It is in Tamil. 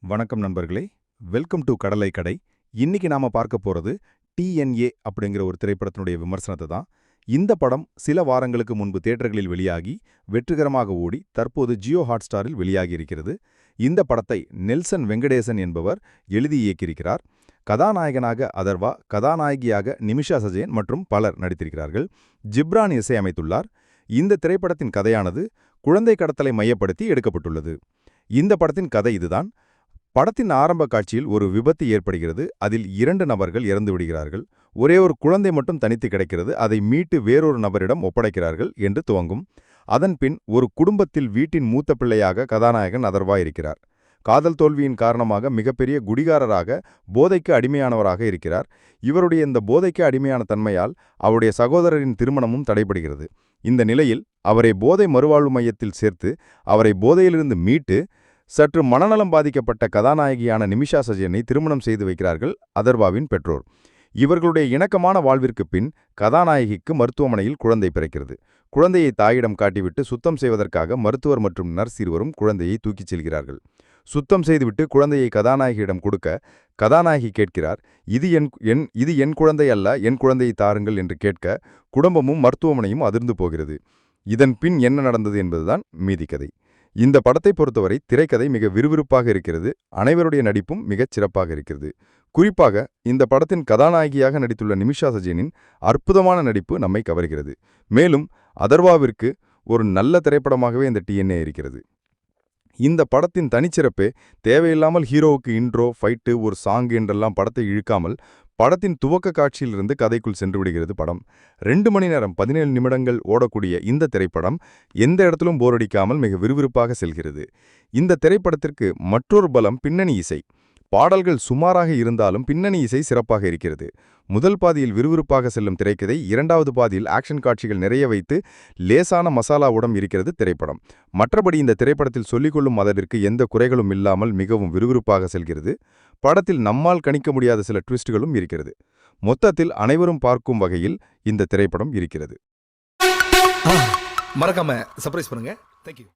வணக்கம் நண்பர்களே, வெல்கம் டு கடலை கடை. இன்னைக்கு நாம பார்க்க போறது டிஎன்ஏ அப்படிங்கிற ஒரு திரைப்படத்தினுடைய விமர்சனத்தை தான். இந்த படம் சில வாரங்களுக்கு முன்பு தியேட்டர்களில் வெளியாகி வெற்றிகரமாக ஓடி தற்போது ஜியோ ஹாட்ஸ்டாரில் வெளியாகி இருக்கிறது. இந்த படத்தை நெல்சன் வெங்கடேசன் என்பவர் எழுதி இயக்கியிருக்கிறார். கதாநாயகனாக அதர்வா, கதாநாயகியாக நிமிஷா சஜயன் மற்றும் பலர் நடித்திருக்கிறார்கள். ஜிப்ரான் இசையமைத்துள்ளார். இந்த திரைப்படத்தின் கதையானது குழந்தை கடத்தலை மையப்படுத்தி எடுக்கப்பட்டுள்ளது. இந்த படத்தின் கதை இதுதான். படத்தின் ஆரம்ப காட்சியில் ஒரு விபத்து ஏற்படுகிறது. அதில் 2 நபர்கள் இறந்து விடுகிறார்கள். ஒரே ஒரு குழந்தை மட்டும் தனித்து கிடைக்கிறது. அதை மீட்டு வேறொரு நபரிடம் ஒப்படைக்கிறார்கள் என்று துவங்கும். அதன் பின் ஒரு குடும்பத்தில் வீட்டின் மூத்த பிள்ளையாக கதாநாயகன் அதர்வா இருக்கிறார். காதல் தோல்வியின் காரணமாக மிகப்பெரிய குடிகாரராக, போதைக்கு அடிமையானவராக இருக்கிறார். இவருடைய இந்த போதைக்கு அடிமையான தன்மையால் அவருடைய சகோதரரின் திருமணமும் தடைபடுகிறது. இந்த நிலையில் அவரை போதை மறுவாழ்வு மையத்தில் சேர்த்து அவரை போதையிலிருந்து மீட்டு சற்று மனநலம் பாதிக்கப்பட்ட கதாநாயகியான நிமிஷா சஜயனை திருமணம் செய்து வைக்கிறார்கள் அதர்வாவின் பெற்றோர். இவர்களுடைய இணக்கமான வாழ்விற்கு பின் கதாநாயகிக்கு மருத்துவமனையில் குழந்தை பிறக்கிறது. குழந்தையை தாயிடம் காட்டிவிட்டு சுத்தம் செய்வதற்காக மருத்துவர் மற்றும் நர்ஸ் இருவரும் குழந்தையை தூக்கிச் செல்கிறார்கள். சுத்தம் செய்துவிட்டு குழந்தையை கதாநாயகியிடம் கொடுக்க கதாநாயகி கேட்கிறார், இது என் குழந்தை அல்ல, என் குழந்தையை தாருங்கள் என்று கேட்க குடும்பமும் மருத்துவமனையும் அதிர்ந்து போகிறது. இதன் பின் என்ன நடந்தது என்பதுதான் மீதி கதை. இந்த படத்தை பொறுத்தவரை திரைக்கதை மிக விறுவிறுப்பாக இருக்கிறது. அனைவருடைய நடிப்பும் மிகச் சிறப்பாக இருக்கிறது. குறிப்பாக இந்த படத்தின் கதாநாயகியாக நடித்துள்ள நிமிஷா சஜயனின் அற்புதமான நடிப்பு நம்மை கவர்கிறது. மேலும் அதர்வாவிற்கு ஒரு நல்ல திரைப்படமாகவே இந்த டிஎன்ஏ இருக்கிறது. இந்த படத்தின் தனிச்சிறப்பே தேவையில்லாமல் ஹீரோவுக்கு இன்ட்ரோ, ஃபைட்டு, ஒரு சாங் என்றெல்லாம் படத்தை இழுக்காமல் படத்தின் துவக்க காட்சியிலிருந்து கதைக்குள் சென்று விடுகிறது படம். 2 மணி நேரம் 17 நிமிடங்கள் ஓடக்கூடிய இந்த திரைப்படம் எந்த இடத்திலும் போரடிக்காமல் மிக விறுவிறுப்பாக செல்கிறது. இந்த திரைப்படத்திற்கு மற்றொரு பலம் பின்னணி இசை. பாடல்கள் சுமாராக இருந்தாலும் பின்னணி இசை சிறப்பாக இருக்கிறது. முதல் பாதியில் விறுவிறுப்பாக செல்லும் திரைக்கதை, 2வது பாதியில் ஆக்ஷன் காட்சிகள் நிறைய வைத்து லேசான மசாலாவுடன் இருக்கிறது திரைப்படம். மற்றபடி இந்த திரைப்படத்தில் சொல்லிக்கொள்ளும் அளவிற்கு எந்த குறைகளும் இல்லாமல் மிகவும் விறுவிறுப்பாக செல்கிறது. படத்தில் நம்மால் கணிக்க முடியாத சில ட்விஸ்டுகளும் இருக்கிறது. மொத்தத்தில் அனைவரும் பார்க்கும் வகையில் இந்த திரைப்படம் இருக்கிறது. மறக்காம சர்ப்ரைஸ் பண்ணுங்க. தேங்க்யூ.